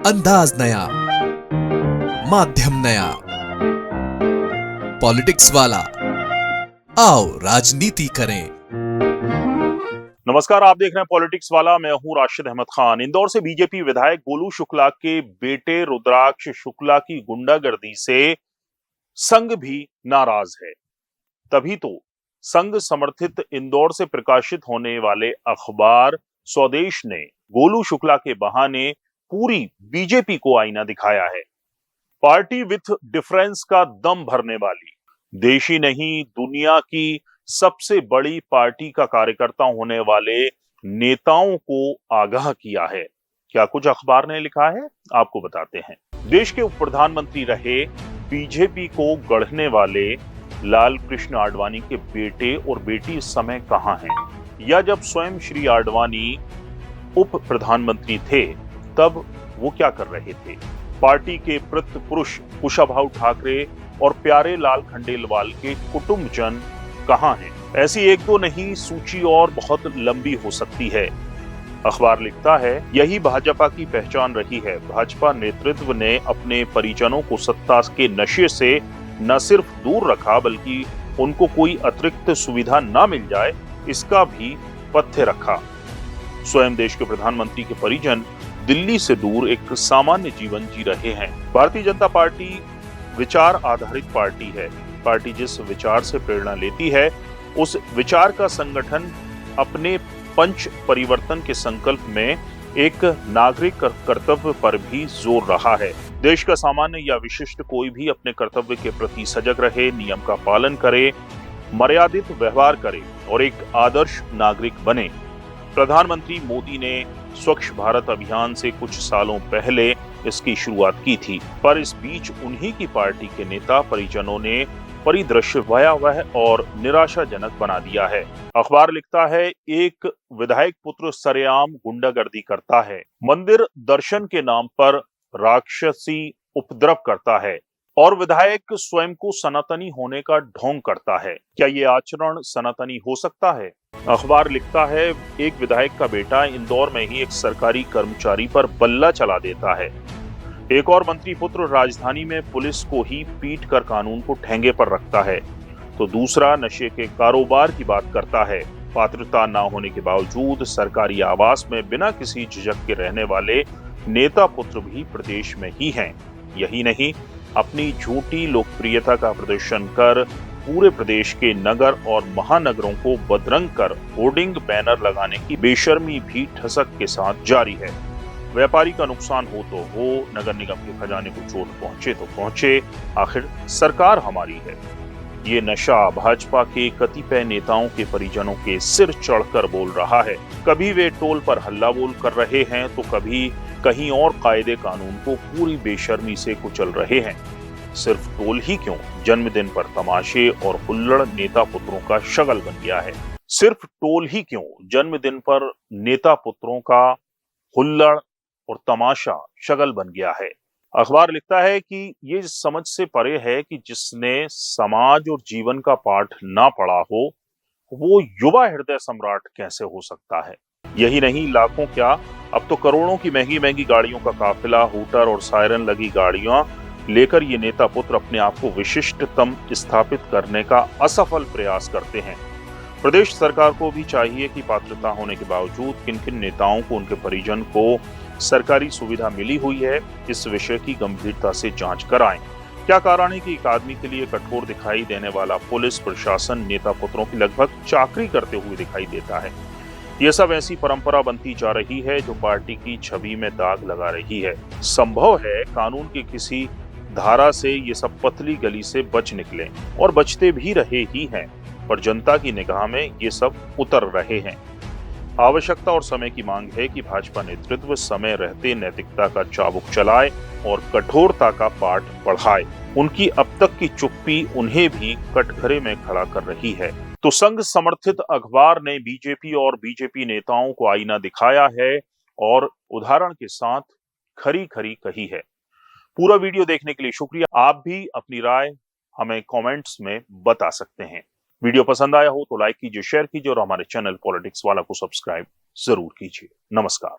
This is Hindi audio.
अंदाज नया, माध्यम नया, पॉलिटिक्स वाला, आओ राजनीति करें। नमस्कार, आप देख रहे हैं पॉलिटिक्स वाला। मैं हूं राशिद अहमद खान। इंदौर से बीजेपी विधायक गोलू शुक्ला के बेटे रुद्राक्ष शुक्ला की गुंडागर्दी से संघ भी नाराज है। तभी तो संघ समर्थित इंदौर से प्रकाशित होने वाले अखबार स्वदेश ने गोलू शुक्ला के बहाने पूरी बीजेपी को आईना दिखाया है। पार्टी विथ डिफरेंस का दम भरने वाली, देश ही नहीं दुनिया की सबसे बड़ी पार्टी का कार्यकर्ता होने वाले नेताओं को आगाह किया है। क्या कुछ अखबार ने लिखा है, आपको बताते हैं। देश के उप प्रधानमंत्री रहे बीजेपी को गढ़ने वाले लाल कृष्ण आडवाणी के बेटे और बेटी इस समय कहां हैं? या जब स्वयं श्री आडवाणी उप प्रधानमंत्री थे तब वो क्या कर रहे थे? पार्टी के प्रत पुरुष कुशाभाऊ ठाकरे और प्यारे लाल खंडेलवाल के कुटुंबजन कहां हैं? ऐसी एक दो नहीं, सूची और बहुत लंबी हो सकती है। अखबार लिखता है, यही भाजपा की पहचान रही है। भाजपा नेतृत्व ने अपने परिजनों को सत्ता के नशे से न सिर्फ दूर रखा, बल्कि उनको कोई अतिरिक्त सुविधा न मिल जाए इसका भी पथ्य रखा। स्वयं देश के प्रधानमंत्री के परिजन दिल्ली से दूर एक सामान्य जीवन जी रहे हैं। भारतीय जनता पार्टी विचार आधारित पार्टी है। पार्टी जिस विचार से प्रेरणा लेती है, उस विचार का संगठन अपने पंच परिवर्तन के संकल्प में एक नागरिक कर्तव्य पर भी जोर रहा है। देश का सामान्य या विशिष्ट कोई भी अपने कर्तव्य के प्रति सजग रहे, नियम का पालन करे, मर्यादित व्यवहार करे और एक आदर्श नागरिक बने। प्रधानमंत्री मोदी ने स्वच्छ भारत अभियान से कुछ सालों पहले इसकी शुरुआत की थी, पर इस बीच उन्हीं की पार्टी के नेता परिजनों ने परिदृश्य भयावह और निराशाजनक बना दिया है। अखबार लिखता है, एक विधायक पुत्र सरेआम गुंडागर्दी करता है, मंदिर दर्शन के नाम पर राक्षसी उपद्रव करता है और विधायक स्वयं को सनातनी होने का ढोंग करता है। क्या ये आचरण सनातनी हो सकता है? अखबार लिखता है, एक विधायक का बेटा इंदौर में ही एक सरकारी कर्मचारी पर बल्ला चला देता है। एक और मंत्री पुत्र राजधानी में पुलिस को ही पीट कर कानून को ठेंगे पर रखता है, तो दूसरा नशे के कारोबार की बात करता है। पात्रता न होने के बावजूद सरकारी आवास में बिना किसी झिझक के रहने वाले नेता पुत्र भी प्रदेश में ही हैं। यही नहीं, अपनी झूठी लोकप्रियता का प्रदर्शन कर पूरे प्रदेश के नगर और महानगरों को बदरंग कर होर्डिंग बैनर लगाने की बेशर्मी भी ठसक के साथ जारी है। व्यापारी का नुकसान हो तो हो, नगर निगम के खजाने को चोट पहुंचे तो पहुंचे, आखिर सरकार हमारी है। ये नशा भाजपा के कतिपय नेताओं के परिजनों के सिर चढ़कर बोल रहा है। कभी वे टोल पर हल्ला बोल कर रहे हैं तो कभी कहीं और कायदे कानून को पूरी बेशर्मी से कुचल रहे हैं। सिर्फ टोल ही क्यों, जन्मदिन पर तमाशे और हुल्लड़ नेता पुत्रों का शगल बन गया है। सिर्फ टोल ही क्यों, जन्मदिन पर नेता पुत्रों का हुल्लड़ और तमाशा शगल बन गया है। अखबार लिखता है कि ये समझ से परे है कि जिसने समाज और जीवन का पाठ ना पढ़ा हो, वो युवा हृदय सम्राट कैसे हो सकता है? यही नहीं, लाखों क्या, अब तो करोड़ों की महंगी महंगी गाड़ियों का काफिला, हूटर और सायरन लगी गाड़ियां लेकर ये नेता पुत्र अपने आप को विशिष्टतम स्थापित करने का असफल प्रयास करते हैं। प्रदेश सरकार को भी चाहिए कि पात्रता होने के बावजूद किन किन नेताओं को, उनके परिजन को सरकारी सुविधा मिली हुई है, इस विषय की गंभीरता से जांच कराएं। क्या कारण है कि एक आदमी के लिए कठोर दिखाई देने वाला पुलिस प्रशासन नेता पुत्रों की लगभग चाकरी करते हुए दिखाई देता है? यह सब ऐसी परंपरा बनती जा रही है जो पार्टी की छवि में दाग लगा रही है। संभव है कानून की किसी धारा से ये सब पतली गली से बच निकले, और बचते भी रहे ही हैं, पर जनता की निगाह में ये सब उतर रहे हैं। आवश्यकता और समय की मांग है कि भाजपा नेतृत्व समय रहते नैतिकता का चाबुक चलाए और कठोरता का पाठ पढ़ाए। उनकी अब तक की चुप्पी उन्हें भी कटघरे में खड़ा कर रही है। तो संघ समर्थित अखबार ने बीजेपी और बीजेपी नेताओं को आईना दिखाया है और उदाहरण के साथ खरी खरी कही है। पूरा वीडियो देखने के लिए शुक्रिया। आप भी अपनी राय हमें कमेंट्स में बता सकते हैं। वीडियो पसंद आया हो तो लाइक कीजिए, शेयर कीजिए और हमारे चैनल पॉलिटिक्स वाला को सब्सक्राइब जरूर कीजिए। नमस्कार।